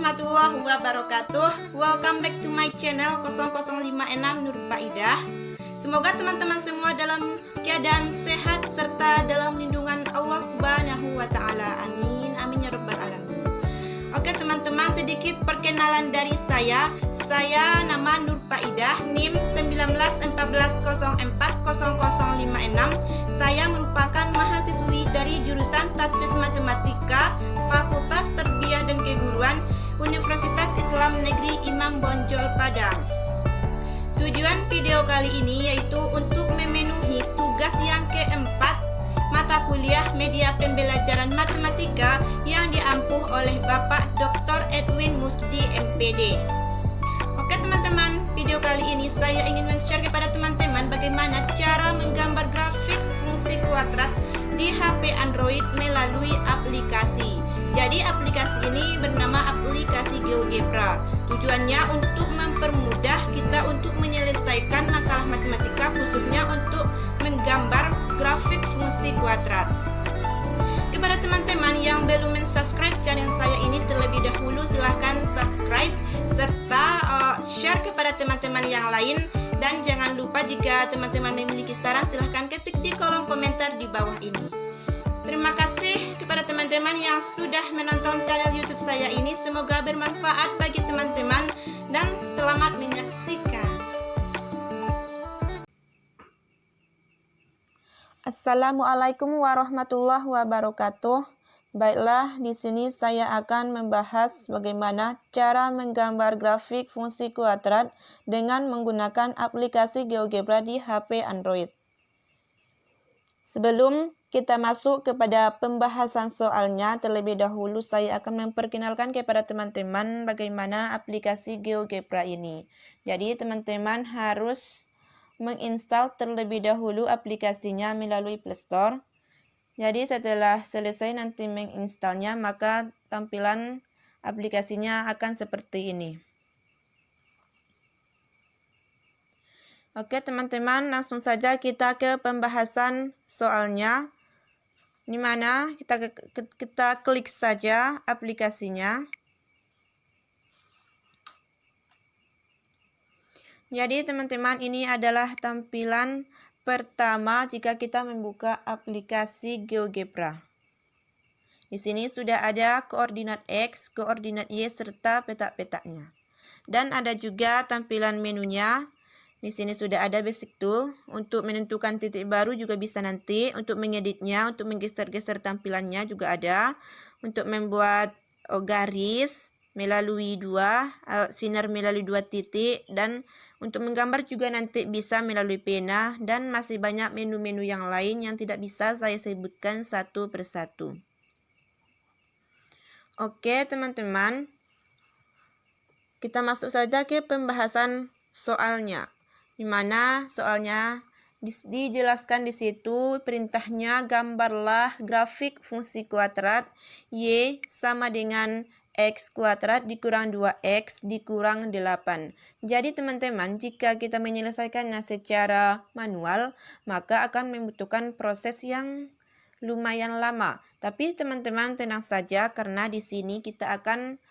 warahmatullahi wabarakatuh. Welcome back to my channel 0056 Nur Faidah. Semoga teman-teman semua dalam keadaan sehat serta dalam lindungan Allah Subhanahu wa taala. Amin. Amin ya rabbal alamin. Oke teman-teman, sedikit perkenalan dari saya. Saya nama Nur Faidah, NIM 1914040056. Saya merupakan mahasiswi dari jurusan Tadris Matematika, Fakultas Tarbiyah dan Keguruan, Universitas Islam Negeri Imam Bonjol Padang. Tujuan video kali ini yaitu untuk memenuhi tugas yang keempat mata kuliah media pembelajaran matematika yang diampuh oleh Bapak Dr. Edwin Musdi MPD. Oke teman-teman, video kali ini saya ingin men-share kepada teman-teman bagaimana cara menggambar grafik fungsi kuadrat di HP Android melalui aplikasi. Jadi aplikasi ini bernama aplikasi GeoGebra. Tujuannya untuk mempermudah kita untuk menyelesaikan masalah matematika, khususnya untuk menggambar grafik fungsi kuadrat. Kepada teman-teman yang belum subscribe channel saya ini, terlebih dahulu silahkan subscribe serta share kepada teman-teman yang lain. Dan jangan lupa jika teman-teman memiliki saran, silahkan ketik di kolom komentar di bawah ini. Terima kasih kepada teman-teman yang sudah menonton channel YouTube saya ini. Semoga bermanfaat bagi teman-teman dan selamat menyaksikan. Assalamualaikum warahmatullahi wabarakatuh. Baiklah, di sini saya akan membahas bagaimana cara menggambar grafik fungsi kuadrat dengan menggunakan aplikasi GeoGebra di HP Android. Sebelum kita masuk kepada pembahasan soalnya, terlebih dahulu saya akan memperkenalkan kepada teman-teman bagaimana aplikasi GeoGebra ini. Jadi teman-teman harus menginstal terlebih dahulu aplikasinya melalui Play Store. Jadi setelah selesai nanti menginstalnya, maka tampilan aplikasinya akan seperti ini. Oke teman-teman, langsung saja kita ke pembahasan soalnya. Di mana kita klik saja aplikasinya. Jadi teman-teman, ini adalah tampilan pertama jika kita membuka aplikasi GeoGebra. Di sini sudah ada koordinat X, koordinat Y serta peta-petanya. Dan ada juga tampilan menunya. Di sini sudah ada basic tool. Untuk menentukan titik baru juga bisa nanti. Untuk mengeditnya, untuk menggeser-geser tampilannya juga ada. Untuk membuat garis melalui sinar melalui dua titik, dan untuk menggambar juga nanti bisa melalui pena, dan masih banyak menu-menu yang lain yang tidak bisa saya sebutkan satu persatu. Oke teman-teman, kita masuk saja ke pembahasan soalnya. Di mana soalnya dijelaskan di situ perintahnya, gambarlah grafik fungsi kuadrat Y sama dengan X kuadrat dikurang 2X dikurang 8. Jadi teman-teman, jika kita menyelesaikannya secara manual, maka akan membutuhkan proses yang lumayan lama. Tapi teman-teman tenang saja, karena di sini kita akan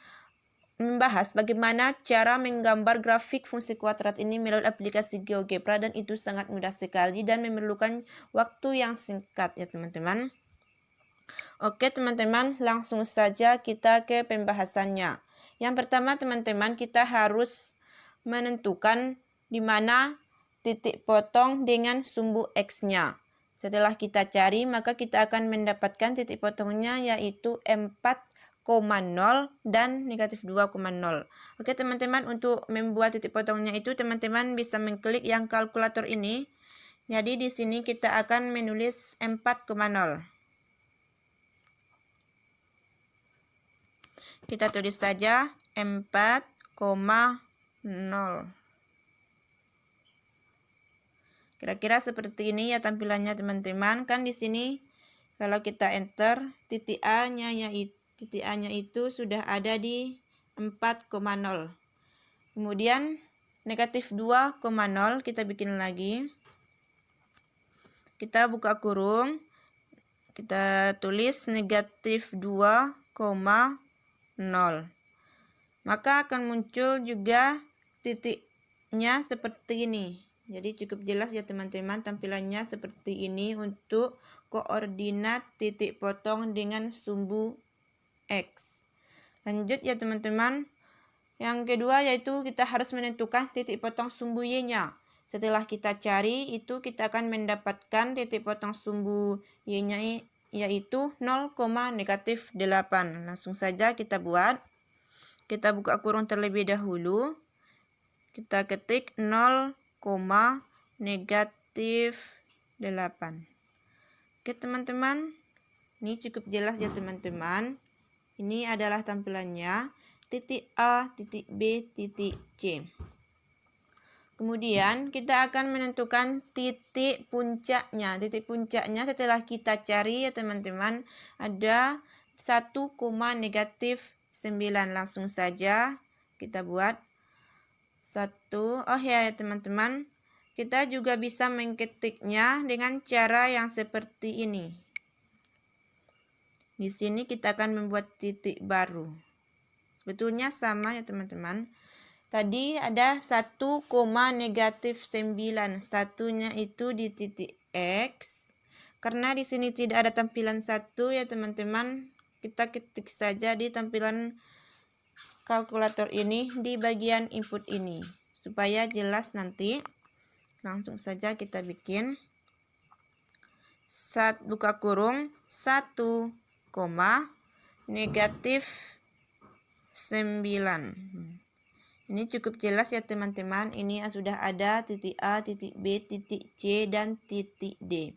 membahas bagaimana cara menggambar grafik fungsi kuadrat ini melalui aplikasi GeoGebra, dan itu sangat mudah sekali dan memerlukan waktu yang singkat ya teman-teman. Oke teman-teman, langsung saja kita ke pembahasannya. Yang pertama teman-teman, kita harus menentukan di mana titik potong dengan sumbu X-nya. Setelah kita cari, maka kita akan mendapatkan titik potongnya yaitu 4,0 dan negatif 2,0. Oke teman-teman, untuk membuat titik potongnya itu teman-teman bisa mengklik yang kalkulator ini. Jadi di sini kita akan menulis 4,0. Kita tulis saja 4,0. Kira-kira seperti ini ya tampilannya teman-teman. Kan di sini kalau kita enter, titik A-nya itu sudah ada di 4,0. Kemudian negatif 2,0 kita bikin lagi. Kita buka kurung. Kita tulis negatif 2,0. maka akan muncul juga titiknya seperti ini. Jadi cukup jelas ya teman-teman, tampilannya seperti ini untuk koordinat titik potong dengan sumbu X. Lanjut ya teman-teman. Yang kedua yaitu kita harus menentukan titik potong sumbu Y-nya. Setelah kita cari, itu kita akan mendapatkan titik potong sumbu Y-nya yaitu 0,-8. Langsung saja kita buat. Kita buka kurung terlebih dahulu. Kita ketik 0,-8. Oke teman-teman, ini cukup jelas ya teman-teman. Ini adalah tampilannya. Titik A, titik B, titik C. Kemudian kita akan menentukan titik puncaknya. Titik puncaknya setelah kita cari ya teman-teman, ada 1,-9. Langsung saja kita buat 1. Oh ya teman-teman, kita juga bisa mengketiknya dengan cara yang seperti ini. Di sini kita akan membuat titik baru. Sebetulnya sama ya teman-teman. Tadi ada 1,-9. Satunya itu di titik X. Karena di sini tidak ada tampilan 1 ya teman-teman. Kita ketik saja di tampilan kalkulator ini di bagian input ini. Supaya jelas nanti. Langsung saja kita bikin. Buka kurung 1,-9. Ini cukup jelas ya teman-teman. Ini sudah ada titik A, titik B, titik C, dan titik D.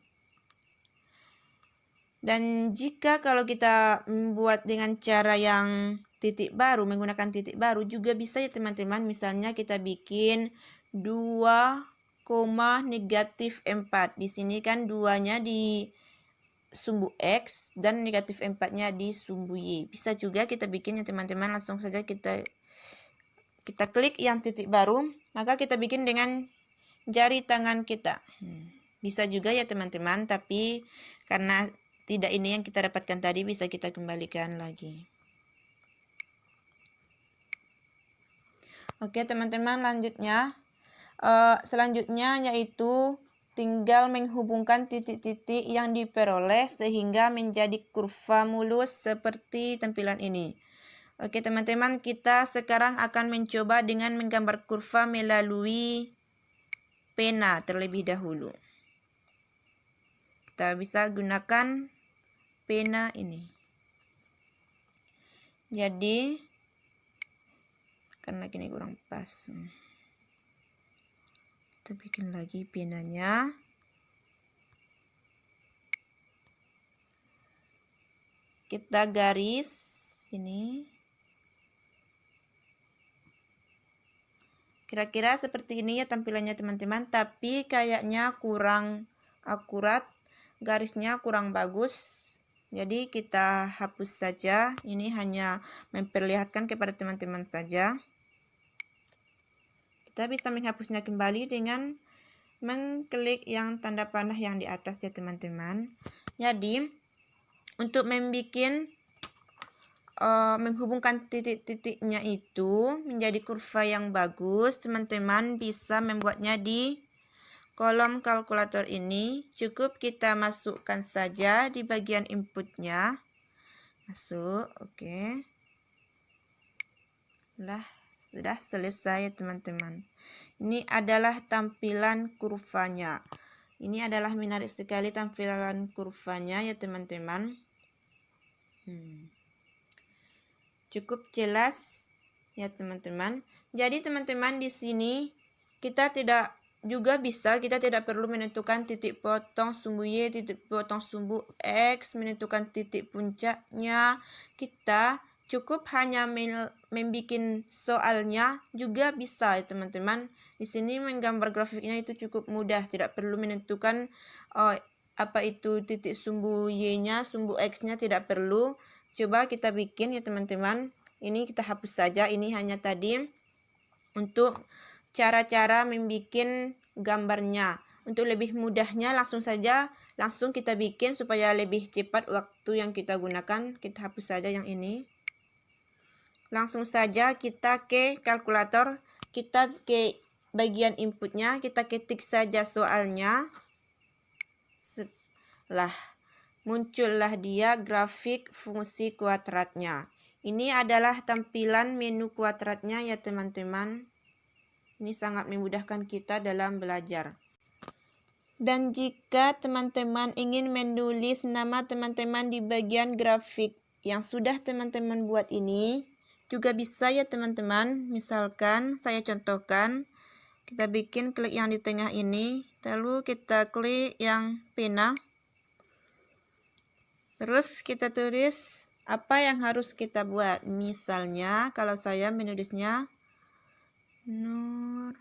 Dan jika kalau kita membuat dengan cara yang titik baru, menggunakan titik baru juga bisa ya teman-teman. Misalnya kita bikin 2,-4. Di sini kan 2-nya di sumbu X dan -4-nya di sumbu Y. Bisa juga kita bikin ya teman-teman. Langsung saja kita klik yang titik baru, maka kita bikin dengan jari tangan kita. Bisa juga ya teman-teman, tapi karena tidak ini yang kita dapatkan tadi, bisa kita kembalikan lagi. Oke teman-teman, selanjutnya yaitu tinggal menghubungkan titik-titik yang diperoleh sehingga menjadi kurva mulus seperti tampilan ini. Oke teman-teman, kita sekarang akan mencoba dengan menggambar kurva melalui pena terlebih dahulu. Kita bisa gunakan pena ini. Jadi, karena ini kurang pas. Kita bikin lagi penanya. Kita garis sini. Kira-kira seperti ini ya tampilannya teman-teman, tapi kayaknya kurang akurat, garisnya kurang bagus. Jadi kita hapus saja. Ini hanya memperlihatkan kepada teman-teman saja. Kita bisa menghapusnya kembali dengan mengklik yang tanda panah yang di atas ya teman-teman. Jadi untuk menghubungkan titik-titiknya itu menjadi kurva yang bagus, teman-teman bisa membuatnya di kolom kalkulator ini. Cukup kita masukkan saja di bagian inputnya. Masuk, oke. Sudah selesai ya teman-teman. Ini adalah tampilan kurvanya. Ini adalah menarik sekali tampilan kurvanya ya teman-teman. Cukup jelas ya teman-teman. Jadi teman-teman, di sini kita tidak perlu menentukan titik potong sumbu Y, titik potong sumbu X, menentukan titik puncaknya. Kita cukup hanya membuat soalnya juga bisa ya teman-teman. Di sini menggambar grafiknya itu cukup mudah, tidak perlu menentukan apa itu titik sumbu Y-nya, sumbu X-nya tidak perlu. Coba kita bikin ya teman-teman. Ini kita hapus saja. Ini hanya tadi untuk cara-cara membuat gambarnya. Untuk lebih mudahnya langsung kita bikin supaya lebih cepat waktu yang kita gunakan. Kita hapus saja yang ini. Langsung saja kita ke kalkulator, kita ke bagian inputnya, kita ketik saja soalnya. Setelah muncullah dia grafik fungsi kuadratnya. Ini adalah tampilan menu kuadratnya ya teman-teman. Ini sangat memudahkan kita dalam belajar. Dan jika teman-teman ingin menulis nama teman-teman di bagian grafik yang sudah teman-teman buat ini, juga bisa ya teman-teman. Misalkan saya contohkan, kita bikin klik yang di tengah ini, lalu kita klik yang pena. Terus kita tulis apa yang harus kita buat. Misalnya kalau saya menulisnya Nur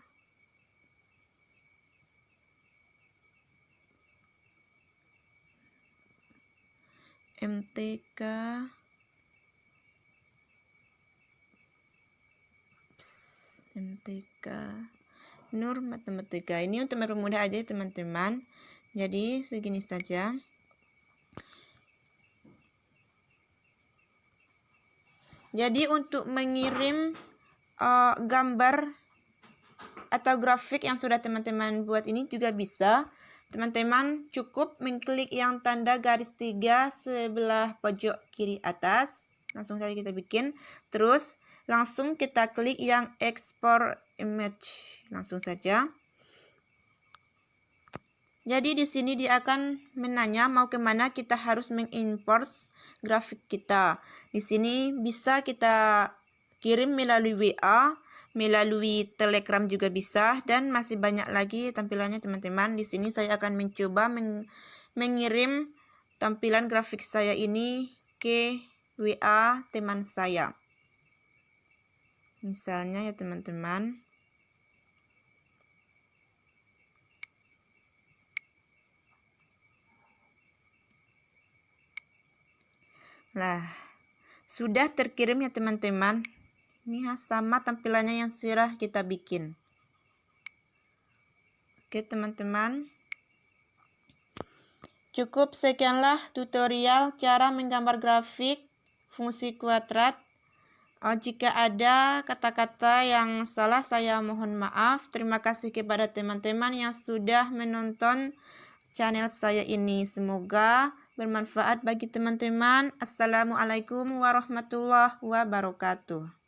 MTK Nur Matematika. Ini untuk mempermudah aja teman-teman. Jadi segini saja. Jadi untuk mengirim gambar atau grafik yang sudah teman-teman buat ini juga bisa. Teman-teman cukup mengklik yang tanda garis 3 sebelah pojok kiri atas. Langsung saja kita bikin. Terus langsung kita klik yang export image. Langsung saja. Jadi di sini dia akan menanya mau kemana kita harus mengimport grafik kita. Di sini bisa kita kirim melalui WA, melalui Telegram juga bisa, dan masih banyak lagi tampilannya teman-teman. Di sini saya akan mencoba mengirim tampilan grafik saya ini ke WA teman saya. Misalnya ya teman-teman. Nah, sudah terkirim ya teman-teman. Ini sama tampilannya yang sudah kita bikin. Oke teman-teman. Cukup sekianlah tutorial cara menggambar grafik fungsi kuadrat. Jika ada kata-kata yang salah saya mohon maaf. Terima kasih kepada teman-teman yang sudah menonton channel saya ini. Semoga bermanfaat bagi teman-teman. Assalamualaikum warahmatullahi wabarakatuh.